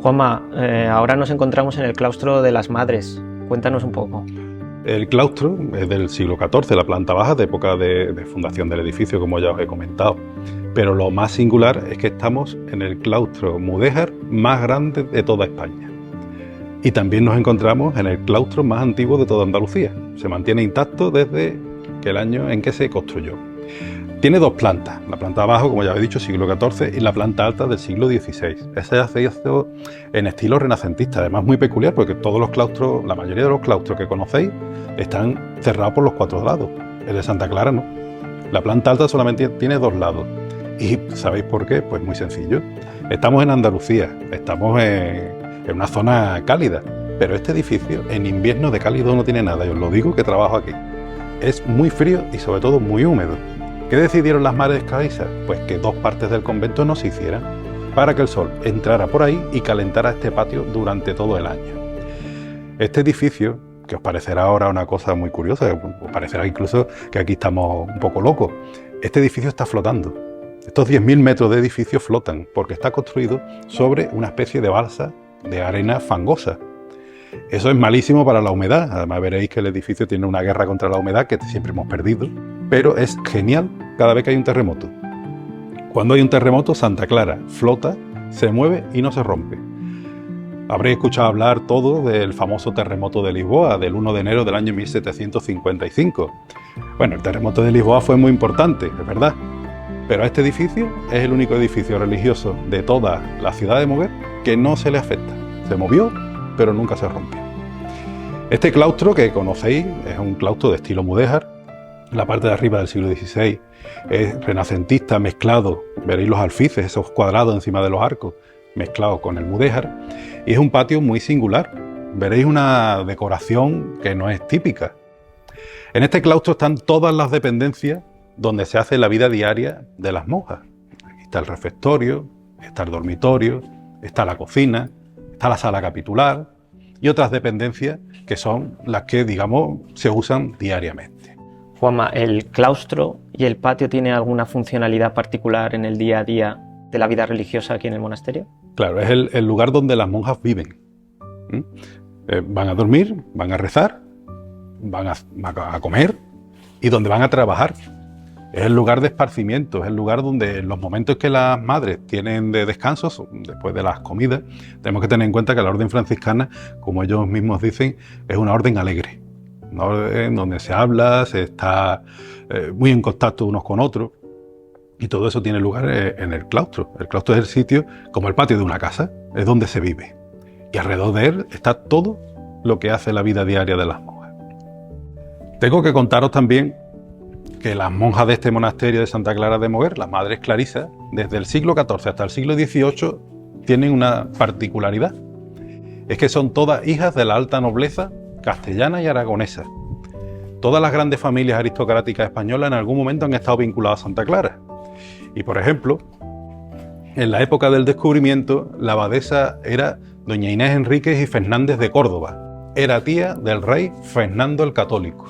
Juanma, ahora nos encontramos en el claustro de las Madres. Cuéntanos un poco. El claustro es del siglo XIV, la planta baja, de época de fundación del edificio, como ya os he comentado. Pero lo más singular es que estamos en el claustro mudéjar más grande de toda España. Y también nos encontramos en el claustro más antiguo de toda Andalucía. Se mantiene intacto desde el año en que se construyó. Tiene dos plantas, la planta abajo, como ya he dicho, siglo XIV, y la planta alta del siglo XVI. Esa se hizo en estilo renacentista, además muy peculiar, porque todos los claustros, la mayoría de los claustros que conocéis, están cerrados por los cuatro lados. El de Santa Clara no. La planta alta solamente tiene dos lados. ¿Y sabéis por qué? Pues muy sencillo. Estamos en Andalucía, estamos en una zona cálida, pero este edificio en invierno de cálido no tiene nada, y os lo digo que trabajo aquí. Es muy frío y sobre todo muy húmedo. ¿Qué decidieron las madres clarisas? Pues que dos partes del convento no se hicieran, para que el sol entrara por ahí y calentara este patio durante todo el año. Este edificio, que os parecerá ahora una cosa muy curiosa, os parecerá incluso que aquí estamos un poco locos, este edificio está flotando. Estos 10.000 metros de edificio flotan porque está construido sobre una especie de balsa de arena fangosa. Eso es malísimo para la humedad, además veréis que el edificio tiene una guerra contra la humedad que siempre hemos perdido, pero es genial cada vez que hay un terremoto. Cuando hay un terremoto, Santa Clara flota, se mueve y no se rompe. Habréis escuchado hablar todo del famoso terremoto de Lisboa, del 1 de enero del año 1755. Bueno, el terremoto de Lisboa fue muy importante, es verdad, pero a este edificio es el único edificio religioso de toda la ciudad de Moguer que no se le afecta. Se movió, pero nunca se rompió. Este claustro que conocéis es un claustro de estilo mudéjar. La parte de arriba del siglo XVI es renacentista mezclado, veréis los alfices, esos cuadrados encima de los arcos, mezclados con el mudéjar. Y es un patio muy singular. Veréis una decoración que no es típica. En este claustro están todas las dependencias donde se hace la vida diaria de las monjas. Aquí está el refectorio, está el dormitorio, está la cocina, está la sala capitular y otras dependencias que son las que, digamos, se usan diariamente. Juanma, ¿el claustro y el patio tiene alguna funcionalidad particular en el día a día de la vida religiosa aquí en el monasterio? Claro, es el lugar donde las monjas viven. Van a dormir, van a rezar, van a comer y donde van a trabajar. Es el lugar de esparcimiento, es el lugar donde en los momentos que las madres tienen de descansos, después de las comidas, tenemos que tener en cuenta que la orden franciscana, como ellos mismos dicen, es una orden alegre. Una orden donde se habla, se está muy en contacto unos con otros, y todo eso tiene lugar en el claustro. El claustro es el sitio, como el patio de una casa, es donde se vive. Y alrededor de él está todo lo que hace la vida diaria de las monjas. Tengo que contaros también que las monjas de este monasterio de Santa Clara de Moguer, las madres clarisas, desde el siglo XIV hasta el siglo XVIII, tienen una particularidad. Es que son todas hijas de la alta nobleza castellana y aragonesa. Todas las grandes familias aristocráticas españolas en algún momento han estado vinculadas a Santa Clara. Y por ejemplo, en la época del descubrimiento, la abadesa era doña Inés Enríquez y Fernández de Córdoba. Era tía del rey Fernando el Católico.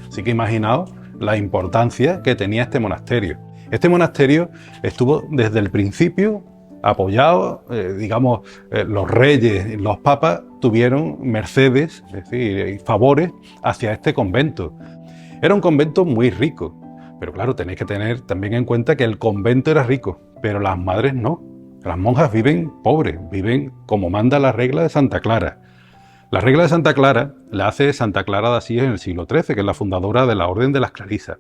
Así que imaginaos la importancia que tenía este monasterio. Este monasterio estuvo desde el principio apoyado, los reyes, los papas tuvieron mercedes, es decir, favores hacia este convento. Era un convento muy rico, pero claro, tenéis que tener también en cuenta que el convento era rico, pero las madres no. Las monjas viven pobres, viven como manda la regla de Santa Clara. La regla de Santa Clara la hace Santa Clara de Asís en el siglo XIII, que es la fundadora de la Orden de las Clarisas.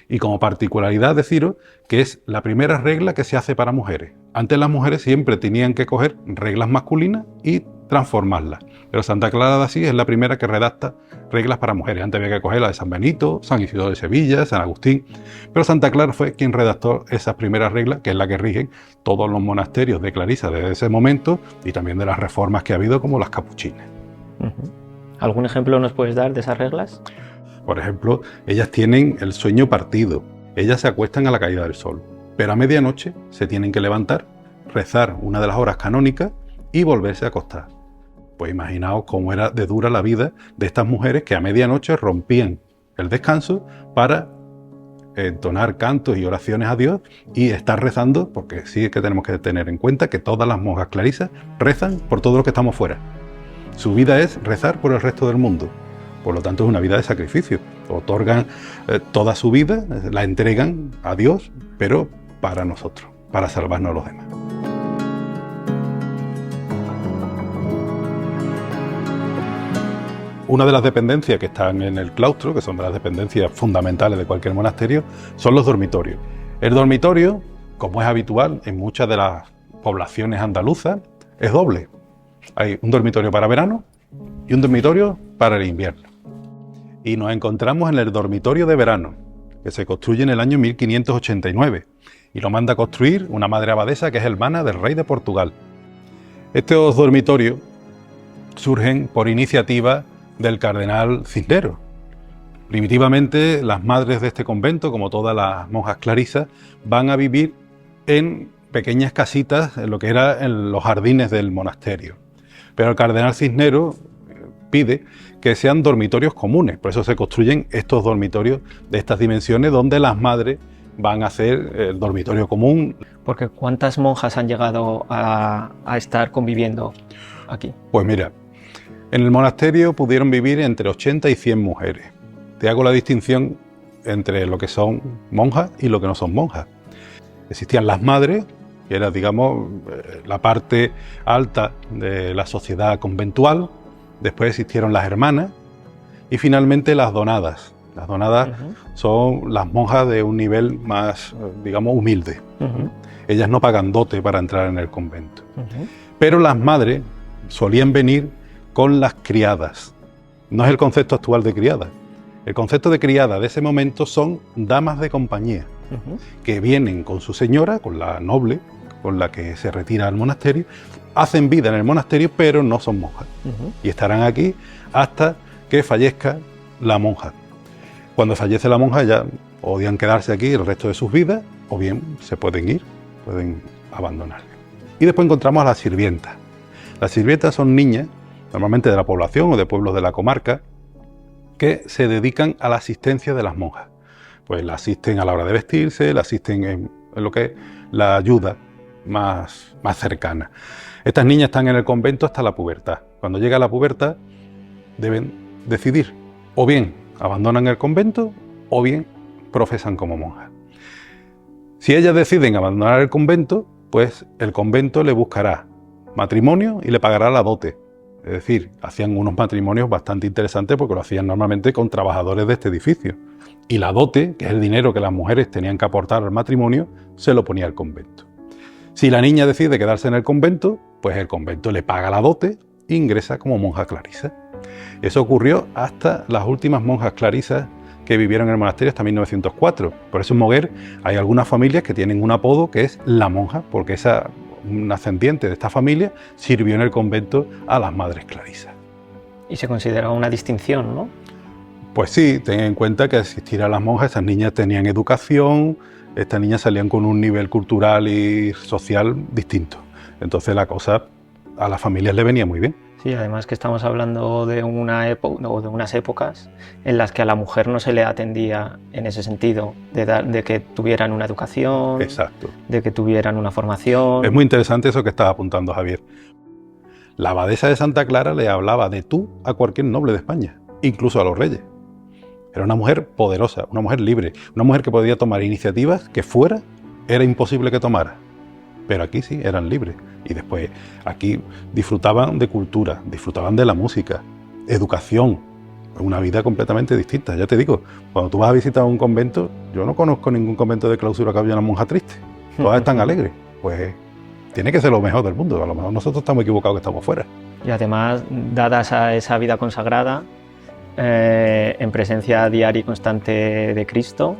Y como particularidad deciros que es la primera regla que se hace para mujeres. Antes las mujeres siempre tenían que coger reglas masculinas y transformarlas. Pero Santa Clara de Asís es la primera que redacta reglas para mujeres. Antes había que coger la de San Benito, San Isidoro de Sevilla, San Agustín. Pero Santa Clara fue quien redactó esas primeras reglas, que es la que rigen todos los monasterios de Clarisa desde ese momento y también de las reformas que ha habido, como las capuchinas. ¿Algún ejemplo nos puedes dar de esas reglas? Por ejemplo, ellas tienen el sueño partido. Ellas se acuestan a la caída del sol, pero a medianoche se tienen que levantar, rezar una de las horas canónicas y volverse a acostar. Pues imaginaos cómo era de dura la vida de estas mujeres que a medianoche rompían el descanso para entonar cantos y oraciones a Dios y estar rezando, porque sí es que tenemos que tener en cuenta que todas las monjas clarisas rezan por todos los que estamos fuera. Su vida es rezar por el resto del mundo. Por lo tanto, es una vida de sacrificio. Otorgan toda su vida, la entregan a Dios, pero para nosotros, para salvarnos a los demás. Una de las dependencias que están en el claustro, que son de las dependencias fundamentales de cualquier monasterio, son los dormitorios. El dormitorio, como es habitual en muchas de las poblaciones andaluzas, es doble. Hay un dormitorio para verano y un dormitorio para el invierno. Y nos encontramos en el dormitorio de verano, que se construye en el año 1589, y lo manda a construir una madre abadesa que es hermana del rey de Portugal. Estos dormitorios surgen por iniciativa del cardenal Cisneros. Primitivamente, las madres de este convento, como todas las monjas clarisas, van a vivir en pequeñas casitas en lo que era en los jardines del monasterio. Pero el cardenal Cisneros pide que sean dormitorios comunes, por eso se construyen estos dormitorios de estas dimensiones donde las madres van a hacer el dormitorio común. Porque ¿cuántas monjas han llegado a estar conviviendo aquí? Pues mira, en el monasterio pudieron vivir entre 80 y 100 mujeres. Te hago la distinción entre lo que son monjas y lo que no son monjas. Existían las madres, que era, digamos, la parte alta de la sociedad conventual. Después existieron las hermanas y finalmente las donadas. Las donadas son las monjas de un nivel más, digamos, humilde. Ellas no pagan dote para entrar en el convento. Pero las madres solían venir con las criadas. No es el concepto actual de criada. El concepto de criada de ese momento son damas de compañía, que vienen con su señora, con la noble, con la que se retira al monasterio, hacen vida en el monasterio, pero no son monjas. Y estarán aquí hasta que fallezca la monja. Cuando fallece la monja, ya podían quedarse aquí el resto de sus vidas, o bien se pueden ir, pueden abandonarlo. Y después encontramos a las sirvientas. Las sirvientas son niñas, normalmente de la población o de pueblos de la comarca, que se dedican a la asistencia de las monjas. Pues la asisten a la hora de vestirse, la asisten en lo que es la ayuda más cercana. Estas niñas están en el convento hasta la pubertad. Cuando llega la pubertad deben decidir, o bien abandonan el convento o bien profesan como monjas. Si ellas deciden abandonar el convento, pues el convento le buscará matrimonio y le pagará la dote. Es decir, hacían unos matrimonios bastante interesantes porque lo hacían normalmente con trabajadores de este edificio. Y la dote, que es el dinero que las mujeres tenían que aportar al matrimonio, se lo ponía el convento. Si la niña decide quedarse en el convento, pues el convento le paga la dote e ingresa como monja clarisa. Eso ocurrió hasta las últimas monjas clarisas que vivieron en el monasterio hasta 1904. Por eso en Moguer hay algunas familias que tienen un apodo que es la monja, porque un ascendiente de esta familia sirvió en el convento a las madres clarisas. Y se considera una distinción, ¿no? Pues sí, ten en cuenta que al asistir a las monjas, esas niñas tenían educación, estas niñas salían con un nivel cultural y social distinto. Entonces la cosa a las familias le venía muy bien. Sí, además que estamos hablando de una época o de unas épocas en las que a la mujer no se le atendía en ese sentido, de que tuvieran una educación, exacto, de que tuvieran una formación. Es muy interesante eso que estás apuntando, Javier. La abadesa de Santa Clara le hablaba de tú a cualquier noble de España, incluso a los reyes. Era una mujer poderosa, una mujer libre, una mujer que podía tomar iniciativas que fuera era imposible que tomara. Pero aquí sí, eran libres. Y después aquí disfrutaban de cultura, disfrutaban de la música, educación, una vida completamente distinta. Ya te digo, cuando tú vas a visitar un convento, yo no conozco ningún convento de clausura que haya una monja triste. Todas están alegres. Pues tiene que ser lo mejor del mundo. A lo mejor nosotros estamos equivocados que estamos fuera. Y además, dada esa vida consagrada, en presencia diaria y constante de Cristo,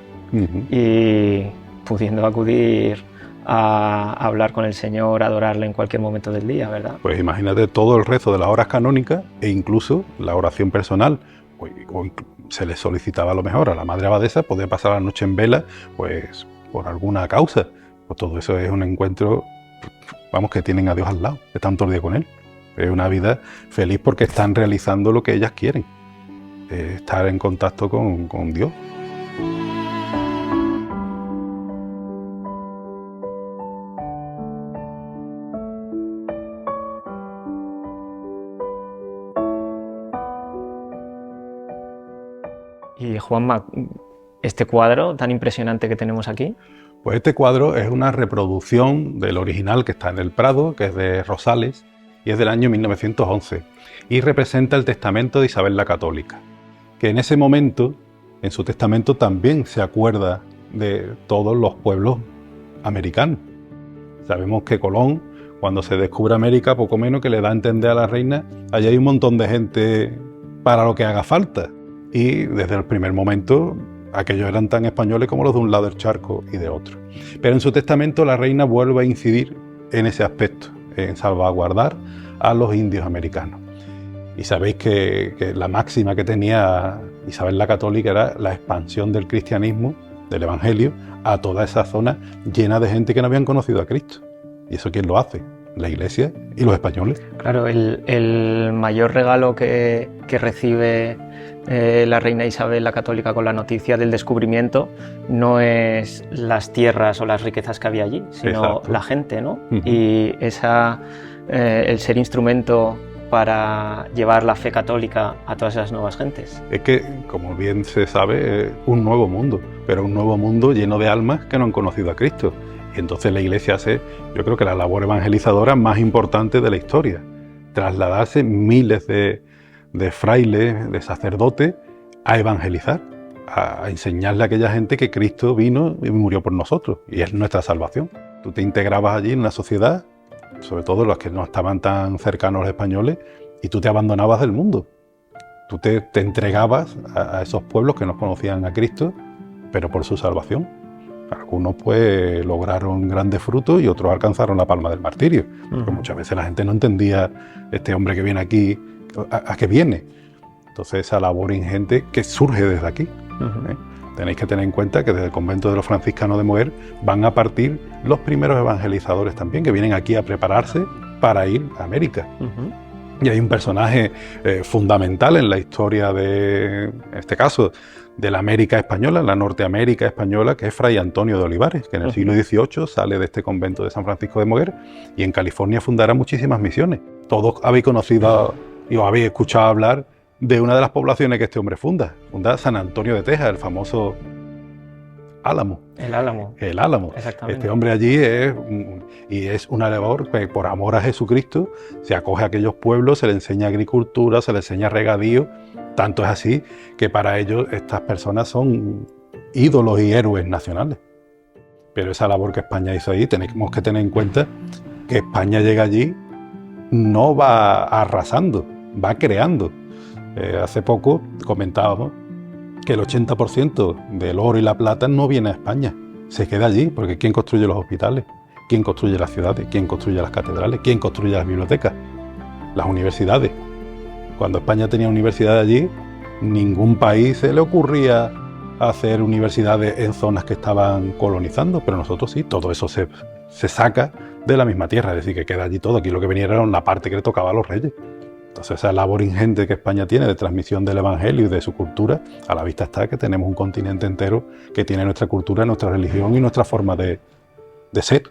y pudiendo acudir a hablar con el Señor, a adorarle en cualquier momento del día, ¿verdad? Pues imagínate todo el rezo de las horas canónicas e incluso la oración personal. Se le solicitaba a lo mejor a la madre abadesa poder pasar la noche en vela, pues por alguna causa. Pues todo eso es un encuentro, vamos, que tienen a Dios al lado, están todo el día con Él. Es una vida feliz porque están realizando lo que ellas quieren, estar en contacto con Dios. Juanma, este cuadro tan impresionante que tenemos aquí. Pues este cuadro es una reproducción del original que está en el Prado, que es de Rosales, y es del año 1911, y representa el testamento de Isabel la Católica, que en ese momento, en su testamento, también se acuerda de todos los pueblos americanos. Sabemos que Colón, cuando se descubre América, poco menos que le da a entender a la reina, allí hay un montón de gente para lo que haga falta. Y desde el primer momento, aquellos eran tan españoles como los de un lado del charco y de otro. Pero en su testamento la reina vuelve a incidir en ese aspecto, en salvaguardar a los indios americanos. Y sabéis que la máxima que tenía Isabel la Católica era la expansión del cristianismo, del evangelio, a toda esa zona llena de gente que no habían conocido a Cristo. ¿Y eso quién lo hace? La Iglesia y los españoles. Claro, el mayor regalo que recibe la reina Isabel la Católica con la noticia del descubrimiento no es las tierras o las riquezas que había allí, sino Exacto. la gente, ¿no? Uh-huh. Y el ser instrumento para llevar la fe católica a todas esas nuevas gentes. Es que, como bien se sabe, es un nuevo mundo, pero un nuevo mundo lleno de almas que no han conocido a Cristo. Y entonces la Iglesia hace, yo creo que la labor evangelizadora más importante de la historia, trasladarse miles de frailes, de sacerdotes, a evangelizar, a enseñarle a aquella gente que Cristo vino y murió por nosotros, y es nuestra salvación. Tú te integrabas allí en una sociedad, sobre todo los que no estaban tan cercanos a los españoles, y tú te abandonabas del mundo. Tú te entregabas a esos pueblos que no conocían a Cristo, pero por su salvación. Algunos pues lograron grandes frutos y otros alcanzaron la palma del martirio. Porque muchas veces la gente no entendía este hombre que viene aquí, a qué viene. Entonces esa labor ingente que surge desde aquí. Tenéis que tener en cuenta que desde el convento de los franciscanos de Moguer van a partir los primeros evangelizadores también, que vienen aquí a prepararse para ir a América. Y hay un personaje fundamental en la historia de, en este caso, de la América española, la Norteamérica española, que es Fray Antonio de Olivares, que en el siglo XVIII sale de este convento de San Francisco de Moguer y en California fundará muchísimas misiones. Todos habéis conocido y os habéis escuchado hablar de una de las poblaciones que este hombre funda San Antonio de Texas, el famoso Álamo. El Álamo. El Álamo. Exactamente. Este hombre allí es una labor que por amor a Jesucristo se acoge a aquellos pueblos, se le enseña agricultura, se le enseña regadío. Tanto es así que para ellos estas personas son ídolos y héroes nacionales. Pero esa labor que España hizo ahí, tenemos que tener en cuenta que España llega allí, no va arrasando, va creando. Hace poco comentábamos que el 80% del oro y la plata no viene a España, se queda allí, porque ¿quién construye los hospitales? ¿Quién construye las ciudades? ¿Quién construye las catedrales? ¿Quién construye las bibliotecas? Las universidades. Cuando España tenía universidades allí, ningún país se le ocurría hacer universidades en zonas que estaban colonizando, pero nosotros sí, todo eso se saca de la misma tierra, es decir, que queda allí todo. Aquí lo que venía era una parte que le tocaba a los reyes. Entonces esa labor ingente que España tiene de transmisión del Evangelio y de su cultura, a la vista está que tenemos un continente entero que tiene nuestra cultura, nuestra religión y nuestra forma de ser.